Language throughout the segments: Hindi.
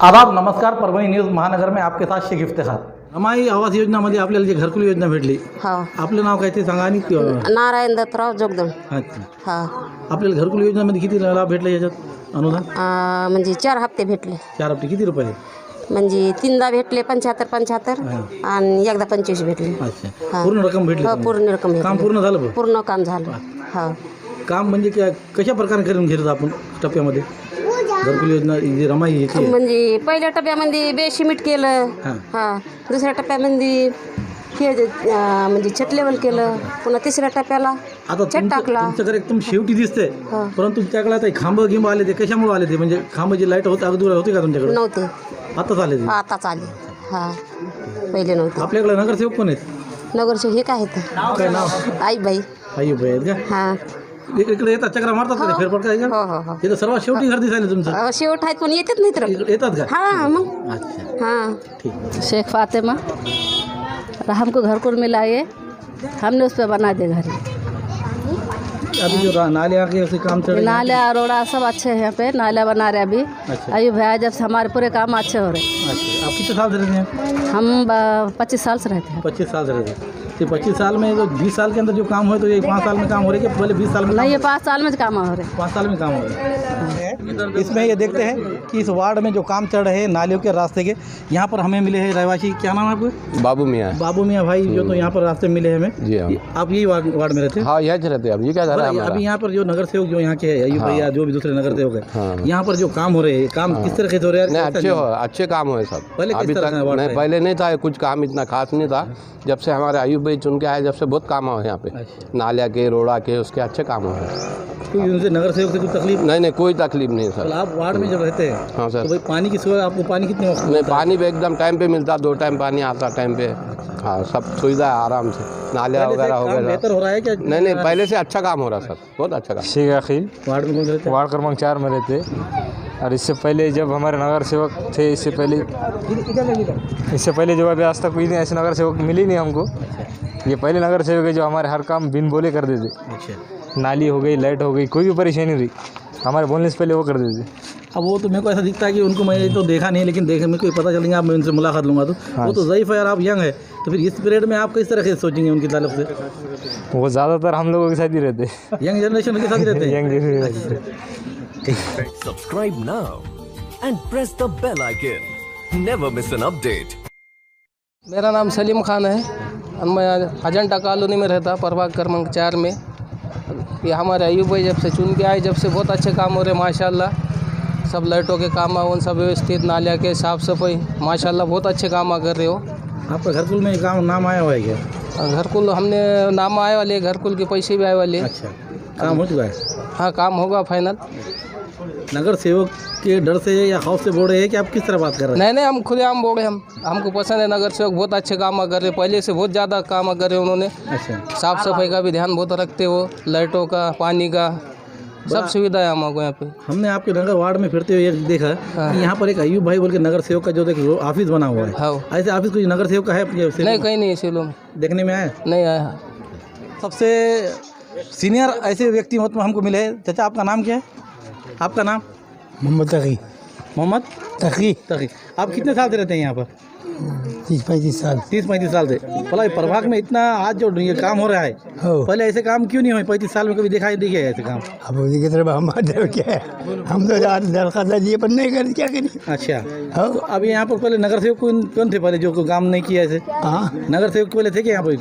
आदाब, नमस्कार. परभणी न्यूज महानगर में आपके साथ शेख इफ्तिखार. रमाई आवास योजनामध्ये आपल्याला जे घरकुल योजना भेटली, हा. आपलं नाव काय ते सांगा. आणि नारायण दत्तराव जोगदम. अच्छा, हा. आपल्याला घरकुल योजनामध्ये किती लाभ भेटले याच्यात अनुदान? म्हणजे 4 हप्ते भेटले. 4 हप्ते किती रुपये? म्हणजे 3दा भेटले 75 आणि एकदा 25 भेटले. अच्छा, हा. पूर्ण रक्कम भेटली? हो, पूर्ण रक्कम भेटली. काम पूर्ण झालं बघ. पूर्ण काम झालं. हा. काम म्हणजे कशा प्रकारे करून घेतो आपण टप्प्यामध्ये घरकुल योजना जी रमाई याची? म्हणजे पहिल्या टप्प्यामध्ये बेसिमेंट केलं. हां. हा. दुसऱ्या टप्प्यामध्ये हे म्हणजे छत लेवल केलं. पुन्हा तिसऱ्या टप्प्याला आता छत टाकला. तुमच्याकडे एकदम शेवटी दिसते, हा. परंतु तुमच्याकडे आता खांब गिंब आले ते कशामुळे आले? ते म्हणजे खांबाची लाईट अगोदर होती का तुमच्याकडे? नव्हते. आताच आले ते? आताच आले. हा. पहिले नव्हते. आपल्याकडे नगरसेवक कोण आहेत? नगरचे हे काय आहेत? काय नाव? आईबाई. आई बाई आहेत का? हा. इकडे येतात, चक्रा मारतात का? फेरफटका आहे का? हो हो हो. इथं सर्वात शेवटी घर दिसायला तुमचं? शेवट आहेत पण येतात नाही तर. येतात का? हाँ मग. अच्छा, हाँ. ठीक. शेख फातिमा, हमको घर को मिला ये, हमने उस पर बना दिया घर. अभी जो नाले आके उसे काम चल रहा है? नाला रोड़ा सब अच्छे हैं यहाँ पे, नाला बना रहे अभी. अच्छा. अभी भैया जब से हमारे पूरे काम अच्छे हो रहे. अच्छा, आप कितने साल से रहते हैं? हम 25 साल से रहते हैं. 25 साल से रहते हैं. तो 25 साल में जो 20 साल के अंदर जो काम हुआ तो ये 5 साल में काम हो रहे हैं कि पहले 20 साल में? नहीं, ये 5 साल में काम हो रहे. 5 साल में काम हो रहा है. इसमें ये देखते हैं कि इस वार्ड में जो काम चल रहे हैं नालियों के रास्ते के, यहाँ पर हमें मिले हैं रहवासी. क्या नाम है आपको? बाबू मियाँ. बाबू मियाँ भाई, जो तो यहाँ पर रास्ते में मिले हैं हमें. जी हाँ. आप यही वार्ड में रहते हैं? हाँ, यहीं रहते हैं. अब ये क्या कर रहा है अभी यहाँ पर जो नगर सेवक जो यहाँ के है, अयूब भैया, जो भी दूसरे नगर सेवक है, हाँ. यहाँ पर जो काम हो रहे हैं, काम किस तरह के हो रहे हैं? नहीं, अच्छे काम हुए सब. पहले किस अभी तरह तक का वार्ड नहीं, है? पहले नहीं था कुछ काम, इतना खास नहीं था. जब से हमारे अयूब भाई चुन के आए, जब से बहुत काम हुए यहाँ पे. अच्छा. नालिया के, रोड़ा के, उसके अच्छे काम हुए. कोई उनसे नगर सेवक से कोई तकलीफ? नहीं, कोई तकलीफ नहीं तो सर. आप वार्ड में जब रहते हैं हाँ तो सर. भाई पानी की सुविधा, आपको पानी कितने वक्त नहीं, मिलता है? पानी भी एकदम टाइम पे मिलता, 2 टाइम पानी आता टाइम पे. हाँ, सब सुविधा है आराम से. नालिया पहले से वगैरह हो काम गया. बेहतर हो रहा है क्या? नहीं, पहले से अच्छा काम हो रहा सर, बहुत अच्छा काम. शेख अखिल, वार्ड में कौन रहते हैं? वार्ड क्रमांक 4 में रहते. और इससे पहले जब हमारे नगर सेवक थे, इससे पहले जो अभी आज तक कोई नहीं ऐसे नगर सेवक मिली नहीं हमको. ये पहले नगर सेवक है जो हमारे हर काम बिन बोले कर देते. अच्छा. नाली हो गई, लाइट हो गई, कोई भी परेशानी रही, हमारे बोलने से पहले वो कर देते. अब वो तो मेरे को ऐसा दिखता है कि उनको मैंने तो देखा नहीं, लेकिन मेरे को पता चलेंगे, आप मैं उनसे मुलाकात लूँगा तो. वो तो ज़ईफ़ है और आप यंग है, तो फिर इस पीरियड में आप किस तरह से सोचेंगे उनकी ताल्लुक से? वो ज़्यादातर हम लोगों के साथ ही रहते. यंग जनरेशन के साथ ही रहते हैं? Young generation. Subscribe now and press the bell icon. Never miss an update. मेरा नाम सलीम खान है और मैं अजंता कॉलोनी में रहता, प्रभाग क्रमांक 4 में. ये हमारे अयूब भाई जब से चुन के आए, जब से बहुत अच्छे काम हो रहे माशाल्लाह. सब लाइटों के काम उन सब व्यवस्थित, नालिया के साफ़ सफाई माशाल्लाह बहुत अच्छे काम कर रहे हो. आपका घरकुल में काम नाम आया हुआ है क्या? घरकुल हमने नाम आए वाले, घरकुल के पैसे भी आए वाले. अच्छा, काम हो चुका है? हाँ, काम होगा फाइनल. नगर सेवक के डर से या खौफ से बोल रहे हैं कि आप किस तरह बात कर रहे हैं? नहीं, हम खुलेआम बोले, हमको पसंद है नगर सेवक, बहुत अच्छे काम कर रहे. पहले से बहुत ज़्यादा काम कर रहे उन्होंने. अच्छा. साफ़ सफाई का भी ध्यान बहुत रखते हो, लाइटों का, पानी का, सब सुविधा है हमको यहाँ पे. हमने आपके नगर वार्ड में फिरते हुए देखा कि यहाँ पर एक अयूब भाई बोल के नगर सेवक का जो एक ऑफिस बना हुआ है. हाँ. ऐसे ऑफिस कोई नगर सेवक का है? नहीं, कहीं नहीं है सिलो में. देखने में आया? नहीं आया. सबसे सीनियर ऐसे व्यक्ति मतलब हमको मिले हैं. चाचा, आपका नाम क्या है? आपका नाम? मोहम्मद तकी. मोहम्मद तकी. तकी. आप कितने साल से रहते हैं यहाँ पर? 30-35 साल. 30-35 साल से. भला प्रभाग में इतना आज जो ये काम हो रहा है, हो. पहले ऐसे काम क्यों नहीं हुए? 35 साल में कभी दिखाई नहीं दिया ऐसे काम? अब उसी की तरफ हमारे क्या है, हम तो दरख्वास्त दिए पर नहीं कर, क्या करें. अच्छा. हो. अब यहाँ पर पहले नगर सेवक कौन थे पहले जो काम नहीं किया ऐसे? हाँ, नगर सेवक पहले थे क्या यहाँ पर?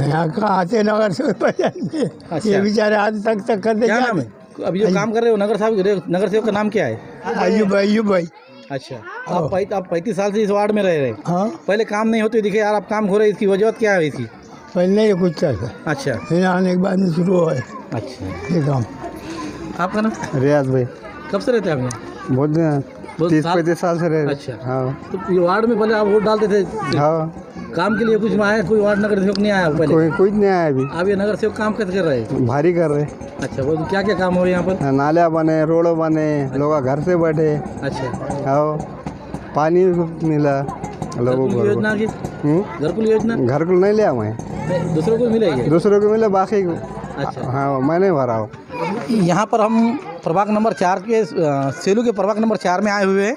यहाँ कहाँ आते नगर से अच्छा. ये बेचारे आज तक कर दे. क्या नाम है अभी जो काम कर रहे हो नगर सेवक का नाम क्या है? अयूब भाई. अच्छा. आप 35 साल से इस वार्ड में रह रहे हैं. हाँ, पहले काम नहीं होते दिखे यार, आप काम हो रहे हैं, इसकी वजह क्या है इसकी? पहले नहीं कुछ था. अच्छा. फिर आने के बाद में शुरू हुआ है अच्छा. ये काम. आपका नाम? रियाज भाई. कब से रहते हैं आप यहाँ? बहुत 30-35 साल से रहे. अच्छा. हाँ. तो ये वार्ड में पहले आप वोट डालते थे हाँ, काम के लिए? कुछ में आया कोई वार्ड नगर सेवक नहीं आया पहले? कोई नहीं आया अभी. अब ये नगर सेवक काम कैसे कर रहे हैं? भारी कर रहे. अच्छा. वो क्या क्या काम हो रहे हैं यहाँ पर? नालिया बने, रोड बने, लोग घर से बैठे. अच्छा. हाँ, पानी मिला लोगों घरकुल को. योजना की? घरकुल योजना घर को नहीं लिया मैं, दूसरों को मिलेगी? दूसरों को मिले, बाकी अच्छा. हाँ मैंने भरा हूँ. यहाँ पर हम प्रभाग नंबर 4 के सेलू के प्रभाग नंबर 4 में आए हुए हैं.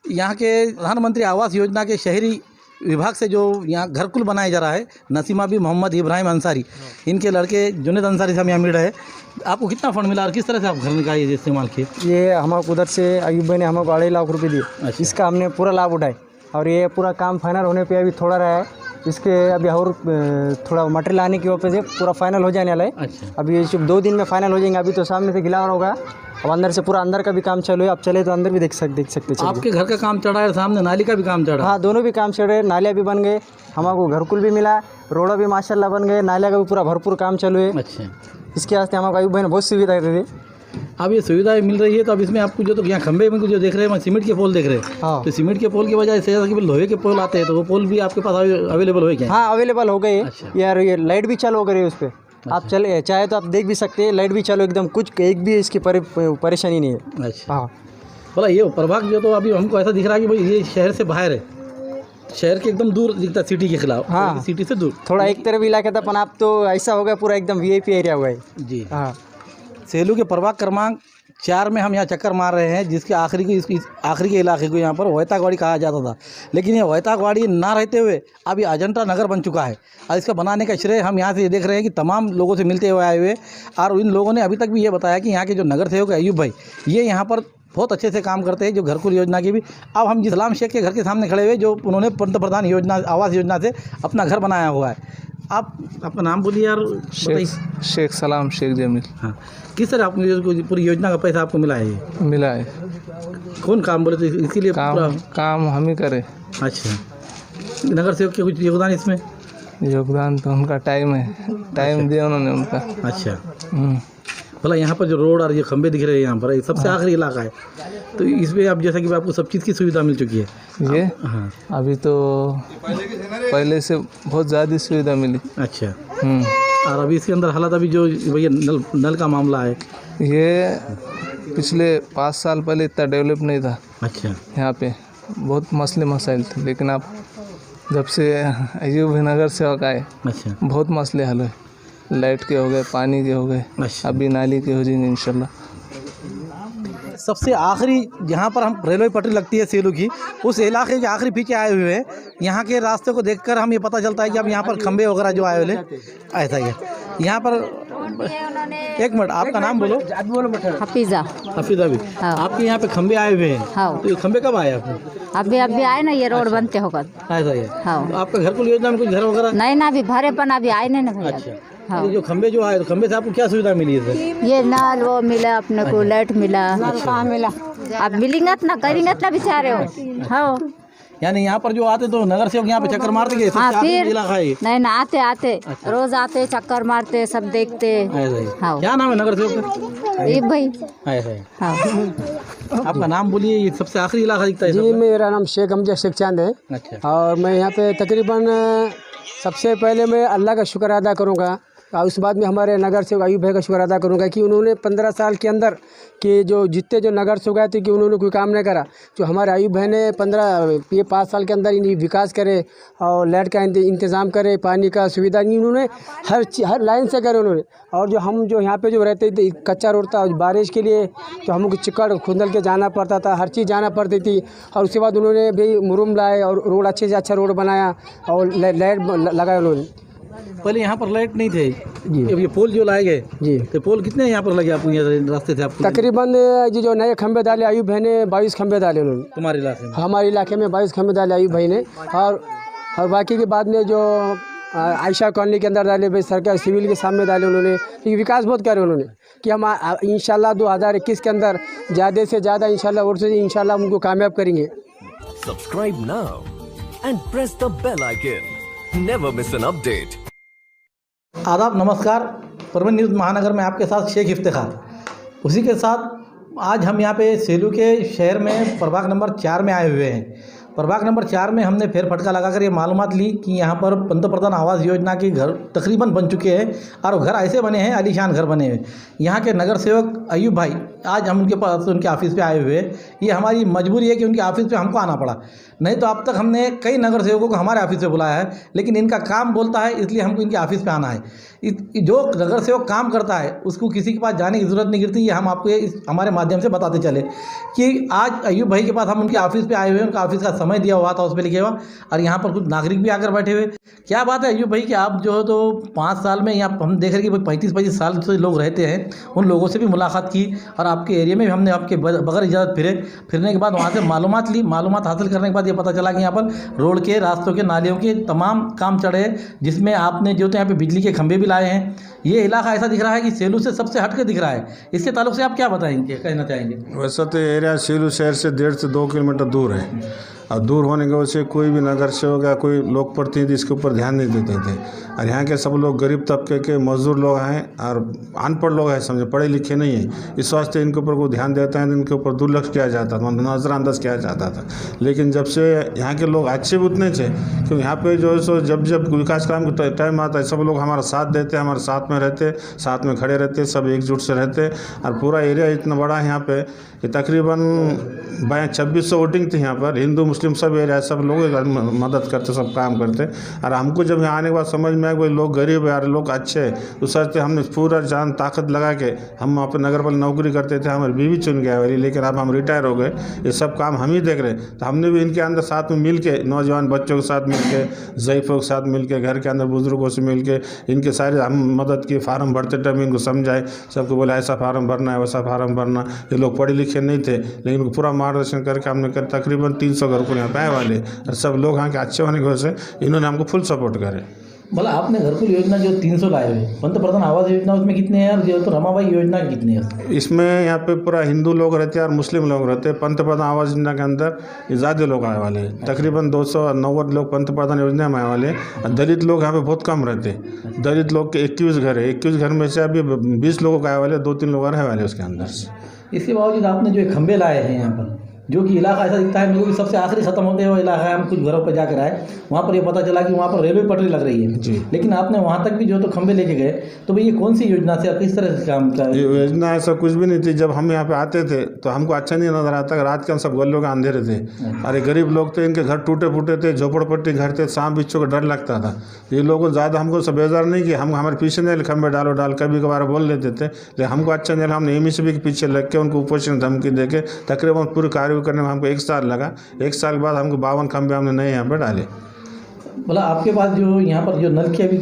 यहाँ के प्रधानमंत्री आवास योजना के शहरी विभाग से जो यहाँ घरकुल बनाया जा रहा है, नसीमा भी मोहम्मद इब्राहिम अंसारी, इनके लड़के जुनेद अंसारी से हम यहाँ मिल रहे हैं। आपको कितना फंड मिला और किस तरह से आप घर का ये इस्तेमाल किए? ये हमको उधर से अयूब भाई ने हमको 2.5 लाख रुपए दिए। इसका हमने पूरा लाभ उठाए और ये पूरा काम फाइनल होने पे अभी थोड़ा रहा है। इसके अभी और थोड़ा मटेरियल आने की वजह से पूरा फाइनल हो जाने वाला है। अभी ये 2 दिन में फाइनल हो जाएंगे। अभी तो सामने से गिला होगा, अब अंदर से पूरा अंदर का भी काम चालू है। आप चले तो अंदर भी देख सकते। आपके घर का काम चढ़ा है, सामने नाली का भी काम चढ़ा है? हाँ, दोनों भी काम चल रहे हैं। नालियाँ भी बन गए, हमको घरकुल भी मिला, रोड़ा भी माशाल्लाह बन गए, नालिया का भी पूरा भरपूर काम चालू है। अच्छा, इसके वास्ते हमको अयूब भाई ने बहुत सुविधा दे दी। अब ये सुविधाएं मिल रही है तो अब इसमें आपको जो तो यहाँ खंबे में जो देख रहे हैं सीमेंट के पोल देख रहे हैं। हाँ। तो सीमेंट के पोल की वजह से लोहे के पोल आते हैं, तो वो पोल भी आपके पास अवेलेबल हो क्या? हाँ, अवेलेबल हो गए। अच्छा। यार ये लाइट भी चालू हो गई है उस पर। आप चले चाहे तो आप देख भी सकते हैं, लाइट भी चालू एकदम, कुछ एक भी इसकी परेशानी नहीं है। अच्छा, हाँ, बोला ये प्रभाग जो तो अभी हमको ऐसा दिख रहा है कि भाई ये शहर से बाहर है, शहर के एकदम दूर दिखता है, सिटी के खिलाफ। हाँ, सिटी से दूर थोड़ा एक तरफ इलाका था, पर आप तो ऐसा हो गया पूरा एकदम VIP एरिया हुआ है जी। हाँ, सेलू के प्रभाग क्रमांक 4 में हम यहाँ चक्कर मार रहे हैं, जिसके आखिरी के इलाके को यहाँ पर वैतागवाड़ी कहा जाता था, लेकिन ये वैतागवाड़ी ना रहते हुए अभी अजंता नगर बन चुका है। और इसका बनाने का श्रेय हम यहाँ से ये देख रहे हैं कि तमाम लोगों से मिलते हुए आए हुए, और इन लोगों ने अभी तक भी ये बताया कि यहाँ के जो नगर सेवक अयूब भाई, ये यहाँ पर बहुत अच्छे से काम करते हैं, जो घरकुल योजना की भी। अब हम इस्लाम शेख के घर के सामने खड़े हुए, जो उन्होंने पंतप्रधान योजना आवास योजना से अपना घर बनाया हुआ है। आप आपका नाम बोलिए यार। शेख सलाम शेख जमील। हाँ, किस तरह आपको पूरी योजना का पैसा आपको मिला है? ये मिला है। कौन काम बोले तो इसके लिए काम हम ही करें। अच्छा, नगर सेवक के कुछ योगदान इसमें? योगदान तो उनका टाइम है, टाइम दिया उन्होंने उनका। अच्छा, भला यहाँ पर जो रोड और ये खंबे दिख रहे हैं यहाँ पर, ये सबसे आखिरी इलाका है, तो इसमें अब जैसा कि आपको सब चीज़ की सुविधा मिल चुकी है। ये हाँ, अभी तो पहले से बहुत ज़्यादा सुविधा मिली। अच्छा, और अभी इसके अंदर हालात अभी जो भैया नल का मामला है, ये पिछले 5 साल पहले इतना डेवलप नहीं था। अच्छा, यहाँ पे बहुत मसले मसाइल थे, लेकिन अब जब से अयूब नगर सेवक आए, अच्छा, बहुत मसले हल हुए। लाइट के हो गए, पानी के हो गए, अच्छा। अभी नाली के हो जाएंगे इंशाल्लाह। सबसे आखिरी जहाँ पर हम रेलवे पटरी लगती है सेलू की, उस इलाके के आखिरी पीछे आए हुए हैं। यहाँ के रास्ते को देखकर हम ये पता चलता है कि अब यहाँ पर खंबे वगैरह जो आए हुए ऐसा ही है। यहाँ पर एक मिनट, आपका नाम बोलो। हफीज़ा। हफीज़ा भी। हाँ। आपके यहाँ पे खंबे आए हुए हैं? हाँ। तो ये खंबे कब आए आपको? अभी आए ना, ये रोड बनते होकर। ऐसा ही है। हाँ। तो आपका घरकुल योजना में कुछ घर वगैरह? नहीं ना, अभी भरे पन अभी आए नहीं ना भैया। अच्छा, हाँ। ये जो खंबे जो आए, तो खंबे से आपको क्या सुविधा मिली है? ये नल वो मिला अपने को, लाइट मिला। मिला अब मिलेंगे ना, करेंगे ना बेचारे हो। हाँ, यानी यहाँ पर जो आते तो नगर सेवक यहाँ पे चक्कर मारते गए? हाँ, फिर इलाका है ये? नहीं ना, आते रोज आते, चक्कर मारते, सब देखते। ऐसा ही। हाँ। क्या नाम है नगर सेवक का? अयूब भाई। ऐसा ही। हाँ। आपका नाम बोलिए। ये सबसे आखिरी इलाका दिखता है? जी, मेरा नाम शेख हमजा शेख चांद है। अच्छा, और मैं यहाँ पे तकरीबन सबसे पहले मैं अल्लाह का शुक्र अदा करूँगा, और उस बाद में हमारे नगर सेवक अयूब भाई का शुक्र अदा करूँगा कि उन्होंने 15 साल के अंदर कि जो जितने जो नगर सेवक आए थे कि उन्होंने कोई काम नहीं करा। जो हमारे अयूब भाई ने 5 साल के अंदर इन्हें विकास करे और लाइट का इंतज़ाम करे, पानी का सुविधा उन्होंने हर लाइन से करे उन्होंने। और जो हम जो यहाँ पे जो रहते थे, कच्चा रोड था, बारिश के लिए तो हमको चिक्कड़ खुंदल के जाना पड़ता था, हर चीज़ जाना पड़ती थी। और उसके बाद उन्होंने भी मुरुम लाए और रोड अच्छे से अच्छा रोड बनाया और लाइट लगाया उन्होंने। पहले यहाँ पर लाइट नहीं थे जी। अब ये पोल जो लाए गए जी, तो पोल कितने यहाँ पर लगे आपको? यहाँ रास्ते से आपको तकरीबन जो नए खंबे डाले अयूब भाई ने 22 खंबे डाले उन्होंने तुम्हारे इलाके में? हमारे इलाके में 22 खंबे डाले अयूब भाई ने। और बाकी के बाद में जो आयशा कॉलोनी के अंदर डाले भाई, सरकार सिविल के सामने डाले उन्होंने। लेकिन विकास बहुत करे उन्होंने कि हम इंशाल्लाह 2021 के अंदर ज़्यादा से ज़्यादा इंशाल्लाह उनको कामयाब करेंगे। Subscribe now and press the bell icon. Never miss an update. आदाब, नमस्कार। परवीन न्यूज़ महानगर में आपके साथ शेख इफ्तिखार। उसी के साथ आज हम यहाँ पे सेलू के शहर में प्रभाग नंबर 4 में आए हुए हैं। प्रभाग नंबर 4 में हमने फेर फटका लगाकर ये मालूमात ली कि यहाँ पर पंतप्रधान आवास योजना के घर तकरीबन बन चुके हैं और घर ऐसे बने हैं, आलीशान घर बने हुए। यहाँ के नगर सेवक अयूब भाई, आज हम उनके पास उनके ऑफिस पे आए हुए हैं। ये हमारी मजबूरी है कि उनके ऑफिस पे हमको आना पड़ा, नहीं तो अब तक हमने कई नगर सेवकों को हमारे ऑफिस पे बुलाया है, लेकिन इनका काम बोलता है इसलिए हमको इनके ऑफिस पे आना है। जो नगर सेवक काम करता है उसको किसी के पास जाने की ज़रूरत नहीं गिरती। ये हम आपको हमारे माध्यम से बताते चले कि आज अयूब भाई के पास हम उनके ऑफिस पे आए हुए हैं। उनका ऑफिस का समय दिया हुआ था, उस पर लिखे हुआ, और यहाँ पर कुछ नागरिक भी आकर बैठे हुए। क्या बात है अयूब भाई कि आप जो है तो 5 साल में यहाँ हम देख रहे हैं कि 35-25 साल से लोग रहते हैं, उन लोगों से भी मुलाकात की और आपके एरिया में भी हमने आपके बगैर इजाज़त फिरने के बाद वहाँ से मालूमात ली। मालूमात हासिल करने के बाद ये पता चला कि यहाँ पर रोड के, रास्तों के, नालियों के तमाम काम चढ़े हैं, जिसमें आपने जो तो यहाँ पे बिजली के खंभे भी लाए हैं। ये इलाका ऐसा दिख रहा है कि सेलू से सबसे हट के दिख रहा है। इसके ताल्लुक से आप क्या बताएंगे, कहना चाहेंगे? वैसा तो एरिया सेलू शहर से 1.5 से 2 किलोमीटर दूर है, और दूर होने की वजह से कोई भी नगर सेवक या कोई लोक प्रतिनिधि इसके ऊपर ध्यान नहीं देते थे। और यहाँ के सब लोग गरीब तबके के मजदूर लोग हैं और अनपढ़ लोग हैं, समझे, पढ़े लिखे नहीं हैं। इस वास्ते इनके ऊपर कोई ध्यान देता है तो इनके ऊपर दुर्लक्ष्य किया जाता था, नज़रअंदाज किया जाता था। लेकिन जब से यहाँ के लोग अच्छे भी उतने थे, क्योंकि यहाँ पे जो है सो जब विकास काम का टाइम आता है सब लोग हमारा साथ देते, हमारे साथ में रहते, साथ में खड़े रहते, सब एकजुट से रहते। और पूरा एरिया इतना बड़ा है यहाँ पे कि तकरीबन 2600 वोटिंग थी यहाँ पर, हिंदू मुस्लिम सब एरिया, सब लोग मदद करते, सब काम करते। और हमको जब यहाँ आने के बाद समझ में आया कि लोग गरीब है और लोग अच्छे हैं, तो सच हमने पूरा जान ताकत लगा के हम वहाँ पर नगर पालिका नौकरी करते थे, हमारी बीवी चुन गया वाली, लेकिन अब हम रिटायर हो गए, ये सब काम हम ही देख रहे हैं। तो हमने भी इनके अंदर साथ में मिल के, नौजवान बच्चों के साथ मिल के, ज़ईफ़ों के साथ मिल के, घर के अंदर बुजुर्गों से मिल के इनके सारे हम मदद की। फार्म भरते टाइम इनको समझाए, सबको बोला ऐसा फार्म भरना है, वैसा फार्म भरना। ये लोग पढ़े लिखे नहीं थे, लेकिन उनको पूरा मार्गदर्शन करके हमने कर तकरीबन 300 घर को यहाँ पे आए वाले, और सब लोग यहाँ के अच्छे होने की वजह से इन्होंने हमको फुल सपोर्ट करे। भला आपने घरकुल योजना जो 300 लाए हुए, पंतप्रधान आवास योजना उसमें कितने हैं, और जो तो रमाबाई योजना कितने हैं? इसमें यहाँ पे पूरा हिंदू लोग रहते हैं और मुस्लिम लोग रहते हैं। पंतप्रधान आवास योजना के अंदर ज़्यादा लोग आए वाले हैं, तकरीबन 290 लोग पंतप्रधान योजना में आए वाले हैं। और दलित लोग यहाँ पे बहुत कम रहते हैं, दलित लोग के 21 घर है, 21 घर में से अभी 20 लोगों का आए वाले, 2-3 लोग रहे वाले उसके अंदर से। इसके बावजूद आपने जो खंभे लाए हैं यहाँ पर, जो कि इलाका ऐसा दिखता है मेरे को कि सबसे आखिरी ख़त्म होते हैं वो इलाका है। हम कुछ घरों पर जाकर आए, वहाँ पर ये पता चला कि वहाँ पर रेलवे पटरी लग रही है जी, लेकिन आपने वहाँ तक भी जो तो खंभे लेके गए, तो भाई ये कौन सी योजना से, किस तरह से काम का? योजना ऐसा कुछ भी नहीं थी। जब हम यहाँ पे आते थे तो हमको अच्छा नहीं नजर आता, रात के सब गलियों के अंधेरे थे, अरे गरीब लोग थे, इनके घर टूटे फूटे थे, झोपड़पट्टी घर थे, सांप बिच्छू का डर लगता था। ये लोगों ज़्यादा हमको सब बेजार नहीं किया, हम हमारे पीछे नहीं खंभे डाल कभी कभार बोल लेते थे, लेकिन हमको अच्छा नहीं, हमने एमएसबी के पीछे लग के उनको उपोषण धमकी दे के तकरीबन पूरी कार्य करने में हमको 1 साल लगा। 1 साल के बाद हमको 52 खंभे हमने नए यहाँ पर डाले। बोला आपके पास जो यहाँ पर जो नल के भी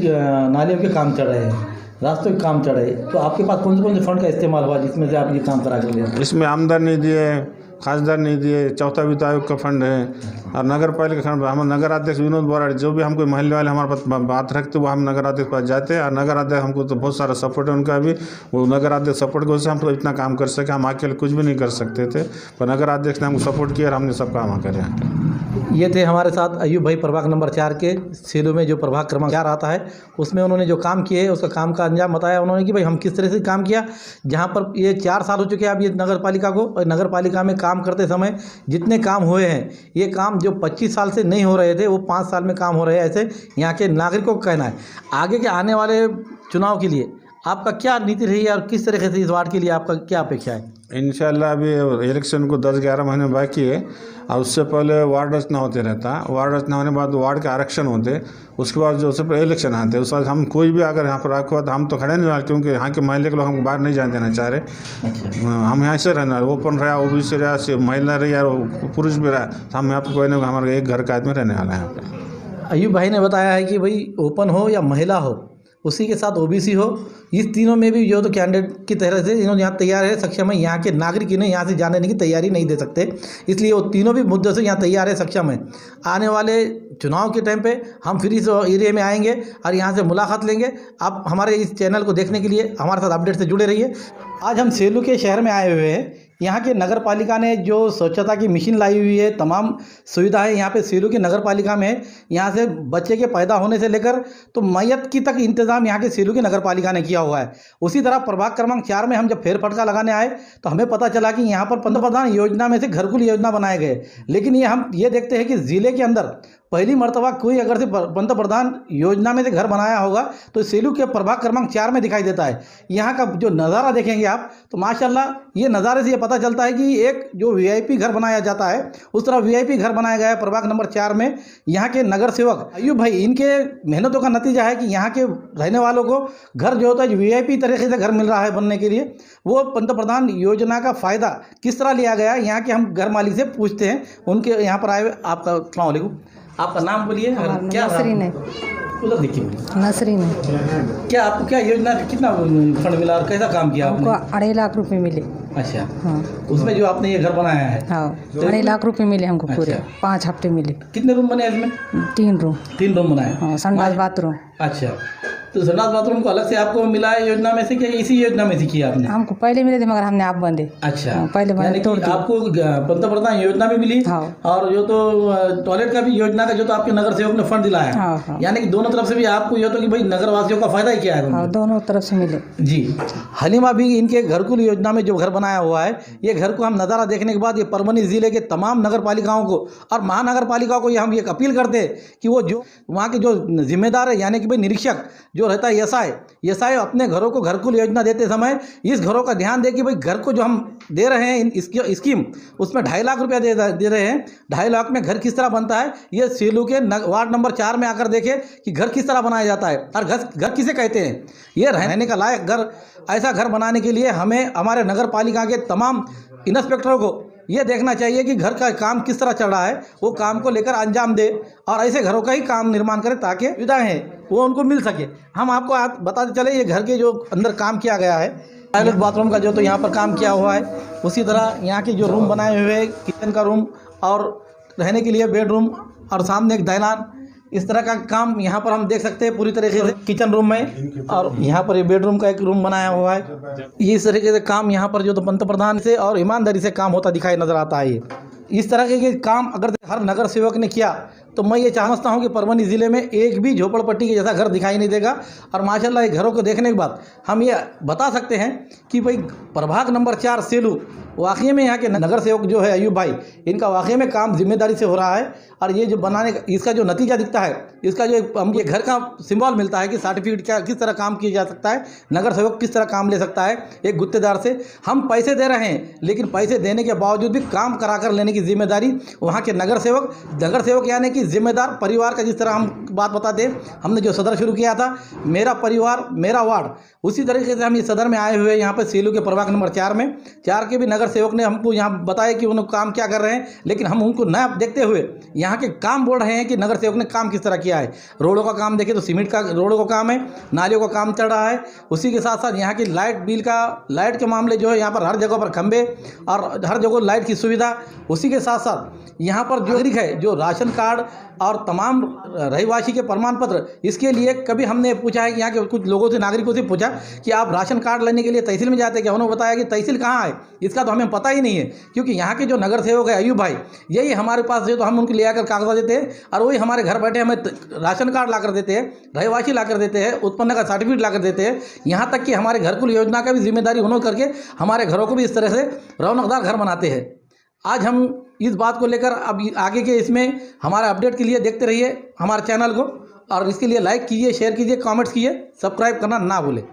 नालियों के काम चल रहे हैं, रास्तों के काम चल रहे हैं, तो आपके पास कौन से फंड का इस्तेमाल हुआ जिसमें से आप ये काम करा कर लिया? इसमें आमदनी नहीं दिए, खासदार नहीं दिए, चौथा वित्त आयोग का फंड है और नगर पालिका खंड। हम नगर अध्यक्ष विनोद बोराड़ी, जो भी हमको महल्ले वाले हमारे पास बात रखते वो हम नगर अध्यक्ष पास जाते हैं, और नगर अध्यक्ष हमको तो बहुत सारा सपोर्ट है उनका भी। वो नगर अध्यक्ष सपोर्ट की वजह से हम तो इतना काम कर सके, हम अकेले कुछ भी नहीं कर सकते थे, पर नगर अध्यक्ष ने हमको सपोर्ट किया और हमने सब काम करे। ये थे हमारे साथ अयूब भाई, प्रभाग नंबर 4 के सेलू में जो प्रभाग क्रमांक 4 आता है, उसमें उन्होंने जो काम किए उसका काम का अंजाम बताया उन्होंने कि भाई हम किस तरह से काम किया। जहाँ पर ये 4 साल हो चुके हैं अब ये नगर पालिका को, और नगर पालिका में काम करते समय जितने काम हुए हैं, ये काम जो 25 साल से नहीं हो रहे थे वो 5 साल में काम हो रहे हैं, ऐसे यहाँ के नागरिकों का कहना है। आगे के आने वाले चुनाव के लिए आपका क्या नीति रही है और किस तरीके से इस वार्ड के लिए आपका क्या अपेक्षा है? इंशाल्लाह अभी इलेक्शन को 10-11 महीने बाकी है, और उससे पहले वार्ड रचना होते रहता। वार्ड रचना होने के बाद वार्ड के आरक्षण होते, उसके बाद जो उससे इलेक्शन आते, उस बाद हम कोई भी अगर यहाँ पर रखा तो हम तो खड़े नहीं रहे, क्योंकि यहाँ के महल्ले के लोग हमको बाहर नहीं जाने देना चाह रहे। हम यहाँ से रहना, ओपन रहा, ओबीसी रहा, महिला रही और पुरुष भी रहा, तो हम यहाँ पर कोई नहीं, हमारे एक घर का आदमी रहने वाला है यहाँ पर। अयूब भाई ने बताया है कि भाई ओपन हो या महिला हो, उसी के साथ ओबीसी हो, इस तीनों में भी जो तो कैंडिडेट की तरह से इन्होंने यहाँ तैयार है, सक्षम है। यहाँ के नागरिक इन्हें यहाँ से जाने की तैयारी नहीं दे सकते, इसलिए वो तीनों भी मुद्दों से यहाँ तैयार है, सक्षम है। आने वाले चुनाव के टाइम पे हम फिर इस एरिया में आएंगे और यहाँ से मुलाकात लेंगे। आप हमारे इस चैनल को देखने के लिए हमारे साथ अपडेट से जुड़े रहिए। आज हम सेलू के शहर में आए हुए हैं। यहाँ के नगर पालिका ने जो स्वच्छता की मशीन लाई हुई है, तमाम सुविधाएं यहाँ पे सेलू की नगर पालिका में है। यहाँ से बच्चे के पैदा होने से लेकर तो मैयत की तक इंतज़ाम यहाँ के सेलू की नगर पालिका ने किया हुआ है। उसी तरह प्रभाग क्रमांक 4 में हम जब फेर फटका लगाने आए तो हमें पता चला कि यहाँ पर पंतप्रधान योजना में से घरकुल योजना बनाए गए, लेकिन हम ये देखते हैं कि ज़िले के अंदर पहली मर्तबा कोई अगर से पंतप्रधान योजना में से घर बनाया होगा तो सेलू के प्रभाग क्रमांक 4 में दिखाई देता है। यहाँ का जो नज़ारा देखेंगे आप तो माशाल्लाह ये नज़ारे से ये पता चलता है कि एक जो वीआईपी घर बनाया जाता है उस तरह वीआईपी घर बनाया गया है प्रभाग नंबर 4 में। यहाँ के नगर सेवक अयूब भाई, इनके मेहनतों का नतीजा है कि यहाँ के रहने वालों को घर जो होता है वीआईपी तरीके से घर मिल रहा है बनने के लिए। वो पंतप्रधान योजना का फ़ायदा किस तरह लिया गया है यहाँ के हम घर मालिक से पूछते हैं, उनके यहाँ पर आए। आपका अस्सलाम वालेकुम, आपका नाम बोलिए। क्या नसरीन है। उधर देखिए, नसरीन है। क्या आपको क्या योजना कितना फंड मिला और कैसा काम किया आपने? हमको 2.5 लाख रुपए मिले। अच्छा, हाँ। उसमें जो आपने ये घर बनाया है, हाँ, 2.5 लाख रुपए मिले हमको पूरे। 5 हफ्ते मिले। कितने रूम बने इसमें? 3 रूम। 3 रूम बनाए। हाँ, संडास बाथरूम। अच्छा, तो संडास बाथरूम को अलग से आपको मिला है योजना में से, क्या इसी योजना में से किया आपने? हमको पहले मिले थे मगर हमने आप बंदे। अच्छा, पहले यानी कि आपको पंतप्रधान योजना भी मिली। हाँ। और जो तो टॉयलेट का भी योजना का जो तो आपके नगर सेवक ने फंड दिलाया। हाँ। यानी कि दोनों तरफ से भी आपको ये तो कि भाई नगर वासियों का फायदा ही क्या है? हाँ, दोनों तरफ से मिले जी। हलीमा भी इनके घरकुल योजना में जो घर बनाया हुआ है, ये घर को हम नज़ारा देखने के बाद ये परभनी ज़िले के तमाम नगर पालिकाओं को और महानगर पालिकाओं को हम ये अपील करते हैं कि वो जो वहाँ के जो जिम्मेदार है यानी कि भाई निरीक्षक जो रहता है एसआई अपने घरों को घरकुल योजना देते समय इस घरों का ध्यान दे कि भाई घर को जो हम दे रहे हैं इसकी स्कीम उसमें 2.5 लाख रुपया दे रहे हैं। 2.5 लाख में घर किस तरह बनता है ये सेलू के वार्ड नंबर 4 में आकर देखे कि घर किस तरह बनाया जाता है और घर किसे कहते हैं। ये रहने का लायक घर, ऐसा घर बनाने के लिए हमें हमारे नगर पालिका के तमाम इंस्पेक्टरों को ये देखना चाहिए कि घर का काम किस तरह चल रहा है, वो काम को लेकर अंजाम दे और ऐसे घरों का ही काम निर्माण करें ताकि सुविधाएं हैं वो उनको मिल सके। हम आपको बताते चले ये घर के जो अंदर काम किया गया है, टॉयलेट बाथरूम का जो तो यहाँ पर काम किया हुआ है, उसी तरह यहाँ के जो रूम बनाए हुए हैं, किचन का रूम और रहने के लिए बेडरूम और सामने एक दालान, इस तरह का काम यहाँ पर हम देख सकते हैं पूरी तरीके से किचन रूम में। और यहाँ पर ये बेडरूम का एक रूम बनाया हुआ है। ये इस तरीके से काम यहाँ पर जो तो पंतप्रधान से और ईमानदारी से काम होता दिखाई नजर आता है। ये इस तरह के काम अगर हर नगर सेवक ने किया तो मैं ये समझता हूँ कि परभनी ज़िले में एक भी झोपड़पट्टी के जैसा घर दिखाई नहीं देगा। और माशाल्लाह ये घरों को देखने के बाद हम ये बता सकते हैं कि भाई प्रभाग नंबर 4 सेलू वाकई में यहाँ के नगर सेवक जो है अयूब भाई, इनका वाकई में काम जिम्मेदारी से हो रहा है। और ये जो बनाने का इसका जो नतीजा दिखता है, इसका जो हम ये घर का सिंबल मिलता है कि सर्टिफिकेट क्या किस तरह काम किया जा सकता है, नगर सेवक किस तरह काम ले सकता है एक गुत्तेदार से। हम पैसे दे रहे हैं लेकिन पैसे देने के बावजूद भी काम करा कर लेने की जिम्मेदारी वहाँ के नगर सेवक यानी कि जिम्मेदार परिवार का, जिस तरह हम बात बताते हैं हमने जो सदर शुरू किया था मेरा परिवार मेरा वार्ड, उसी तरीके से हम इस सदर में आए हुए यहाँ पर सेलू के प्रभाग नंबर 4 में 4 के भी नगर सेवक ने हमको यहाँ बताया कि उन्होंने काम क्या कर रहे हैं, लेकिन हम उनको न देखते हुए यहाँ के काम बोल रहे हैं कि नगर सेवक ने काम किस तरह किया है। रोडों का काम देखें तो सीमेंट का रोडों का काम है, नालियों का काम चल रहा है। उसी के साथ साथ यहाँ की लाइट के मामले जो है यहाँ पर हर जगह पर खंभे और हर जगह लाइट की सुविधा। उसी के साथ साथ यहाँ पर जो नागरिक है जो राशन कार्ड और तमाम रहीवासी के प्रमाण पत्र, इसके लिए कभी हमने पूछा है यहाँ के कुछ लोगों से, नागरिकों से पूछा कि आप राशन कार्ड लेने के लिए तहसील में जाते हैं क्या? उन्होंने बताया कि तहसील कहाँ है इसका तो हमें पता ही नहीं है, क्योंकि यहाँ के जो नगर सेवक है अयूब भाई, यही हमारे पास जो तो हम उनको ले आकर कागजात देते हैं और वही हमारे घर बैठे हमें राशन कार्ड ला कर देते हैं, रहीवासी ला कर देते हैं, उत्पन्न का सर्टिफिकेट ला कर देते हैं। यहाँ तक कि हमारे घरकुल योजना का भी जिम्मेदारी उन्होंने करके हमारे घरों को भी इस तरह से रौनकदार घर बनाते हैं। आज हम इस बात को लेकर अब आगे के इसमें हमारा अपडेट के लिए देखते रहिए हमारे चैनल को, और इसके लिए लाइक कीजिए, शेयर कीजिए, कमेंट्स कीजिए, सब्सक्राइब करना ना भूलें।